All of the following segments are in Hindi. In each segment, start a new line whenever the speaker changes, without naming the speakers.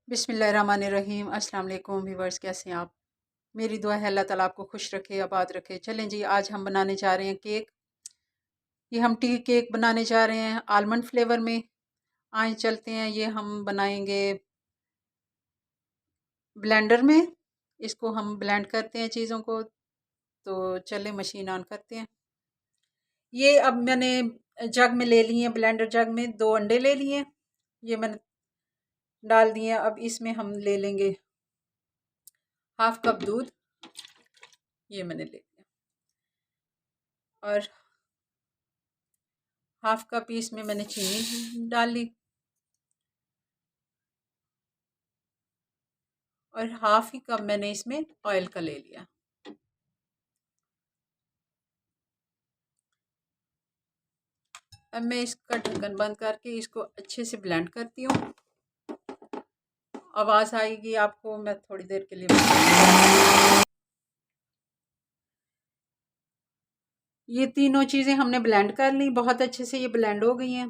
बिस्मिल्लाहिर्रहमानिर्रहीम। अस्सलाम वालेकुम व्यूवर्स, कैसे हैं आप? मेरी दुआ है अल्लाह ताला आपको खुश रखे, आबाद रखे। चलें जी, आज हम बनाने जा रहे हैं केक। ये हम टी केक बनाने जा रहे हैं आलमंड फ्लेवर में। आए चलते हैं, ये हम बनाएंगे ब्लेंडर में। इसको हम ब्लेंड करते हैं चीज़ों को। तो चलें मशीन ऑन करते हैं। ये अब मैंने जग में ले लिए हैं, ब्लेंडर जग में 2 अंडे ले लिए। ये मैंने डाल दिए। अब इसमें हम ले लेंगे हाफ कप दूध। ये मैंने ले लिया। और हाफ कप इसमें मैंने चीनी डाल ली। और हाफ ही कप मैंने इसमें ऑयल का ले लिया। अब मैं इसका ढक्कन बंद करके इसको अच्छे से ब्लेंड करती हूँ। आवाज़ आएगी आपको, मैं थोड़ी देर के लिए। ये तीनों चीज़ें हमने ब्लेंड कर ली, बहुत अच्छे से ये ब्लेंड हो गई हैं।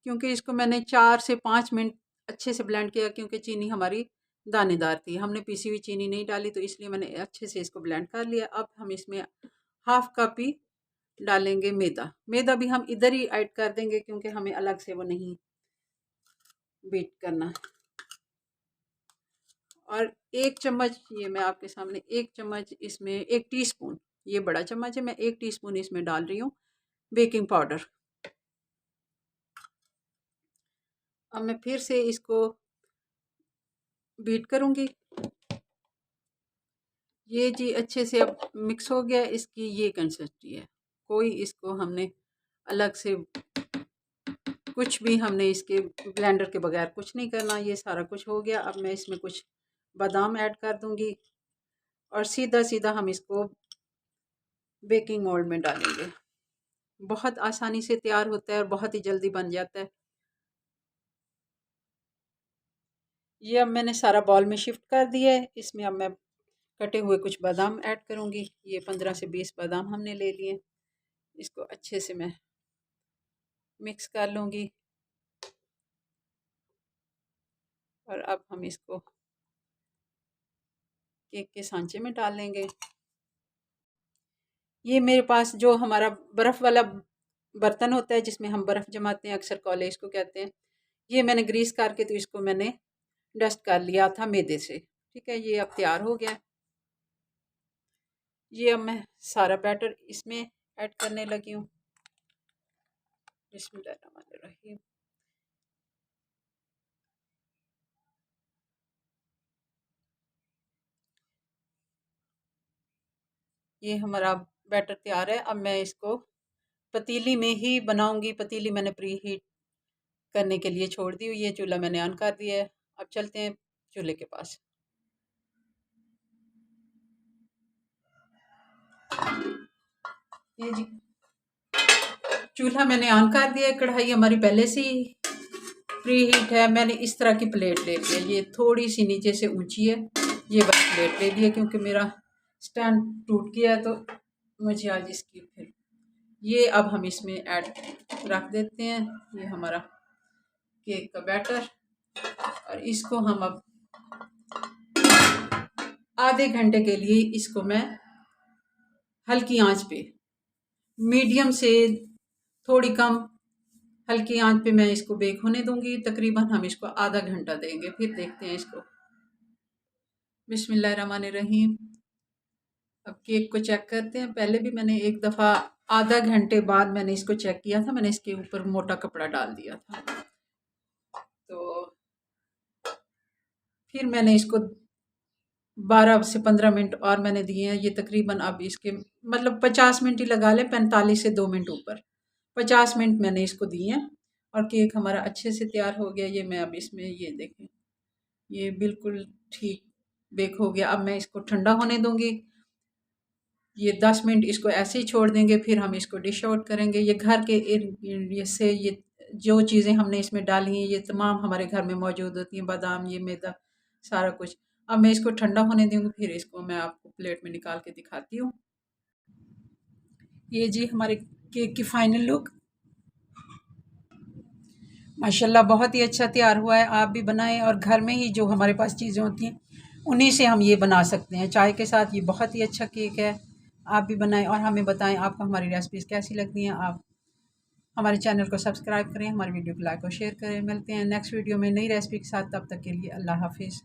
क्योंकि इसको मैंने 4 से 5 मिनट अच्छे से ब्लेंड किया, क्योंकि चीनी हमारी दानेदार थी। हमने पीसी हुई चीनी नहीं डाली, तो इसलिए मैंने अच्छे से इसको ब्लेंड कर लिया। अब हम इसमें हाफ कप ही डालेंगे मैदा। मैदा भी हम इधर ही ऐड कर देंगे, क्योंकि हमें अलग से वो नहीं बीट करना। और 1 चम्मच, ये मैं आपके सामने 1 चम्मच इसमें 1 टीस्पून, ये बड़ा चम्मच है, मैं 1 टीस्पून इसमें डाल रही हूँ बेकिंग पाउडर। अब मैं फिर से इसको बीट करूँगी। ये जी अच्छे से अब मिक्स हो गया। इसकी ये कंसिस्टेंसी है। कोई इसको हमने अलग से कुछ भी हमने इसके ब्लेंडर के बगैर कुछ नहीं करना। ये सारा कुछ हो गया। अब मैं इसमें कुछ बादाम ऐड कर दूंगी और सीधा सीधा हम इसको बेकिंग मोल्ड में डालेंगे। बहुत आसानी से तैयार होता है और बहुत ही जल्दी बन जाता है। ये अब मैंने सारा बॉल में शिफ्ट कर दिया है। इसमें अब मैं कटे हुए कुछ बादाम ऐड करूंगी। ये 15 से 20 बादाम हमने ले लिए। इसको अच्छे से मैं मिक्स कर लूँगी। और अब हम इसको केक के सांचे में डाल लेंगे। ये मेरे पास जो हमारा बर्फ़ वाला बर्तन होता है, जिसमें हम बर्फ़ जमाते हैं, अक्सर कॉले इसको कहते हैं, ये मैंने ग्रीस करके तो इसको मैंने डस्ट कर लिया था मैदे से। ठीक है, ये अब तैयार हो गया। ये अब मैं सारा बैटर इसमें ऐड करने लगी हूँ। बिस्मिल्लाहिर्रहमानिर्रहीम। ये हमारा बैटर तैयार है। अब मैं इसको पतीली में ही बनाऊंगी। पतीली मैंने प्री हीट करने के लिए छोड़ दी हुई है। चूल्हा मैंने ऑन कर दिया है। अब चलते हैं चूल्हे के पास। ये जी चूल्हा मैंने ऑन कर दिया है। कढ़ाई हमारी पहले से ही प्री हीट है। मैंने इस तरह की प्लेट ले ली है। ये थोड़ी सी नीचे से ऊंची है। ये बस प्लेट ले ली है, क्योंकि मेरा स्टैंड टूट गया है, तो मुझे आज इसकी फिर ये अब हम इसमें ऐड रख देते हैं। ये हमारा केक का बैटर। और इसको हम अब आधे घंटे के लिए इसको मैं हल्की आंच पे, मीडियम से थोड़ी कम हल्की आंच पे मैं इसको बेक होने दूंगी। तकरीबन हम इसको आधा घंटा देंगे, फिर देखते हैं इसको। बिस्मिल्लाहिर्रहमानिर्रहीम। अब केक को चेक करते हैं। पहले भी मैंने एक दफ़ा आधा घंटे बाद मैंने इसको चेक किया था। मैंने इसके ऊपर मोटा कपड़ा डाल दिया था। तो फिर मैंने इसको 12 से 15 मिनट और मैंने दिए हैं। ये तकरीबन अब इसके मतलब 50 मिनट ही लगा लें, 45 से 2 मिनट ऊपर 50 मिनट मैंने इसको दिए हैं। और केक हमारा अच्छे से तैयार हो गया। ये मैं अब इसमें ये देखें, ये बिल्कुल ठीक बेक हो गया। अब मैं इसको ठंडा होने दूंगी। ये 10 मिनट इसको ऐसे ही छोड़ देंगे, फिर हम इसको डिश आउट करेंगे। ये घर के से ये जो चीज़ें हमने इसमें डाली हैं, ये तमाम हमारे घर में मौजूद होती हैं। बादाम, ये मैदा, सारा कुछ। अब मैं इसको ठंडा होने दूँगी, फिर इसको मैं आपको प्लेट में निकाल के दिखाती हूँ। ये जी हमारे केक की फाइनल लुक। माशाल्लाह बहुत ही अच्छा तैयार हुआ है। आप भी बनाएं और घर में ही जो हमारे पास चीज़ें होती हैं उन्हीं से हम ये बना सकते हैं। चाय के साथ ये बहुत ही अच्छा केक है। आप भी बनाएं और हमें बताएं आपको हमारी रेसिपीज़ कैसी लगती हैं। आप हमारे चैनल को सब्सक्राइब करें, हमारी वीडियो को लाइक और शेयर करें। मिलते हैं नेक्स्ट वीडियो में नई रेसिपी के साथ। तब तक के लिए अल्लाह हाफिज़।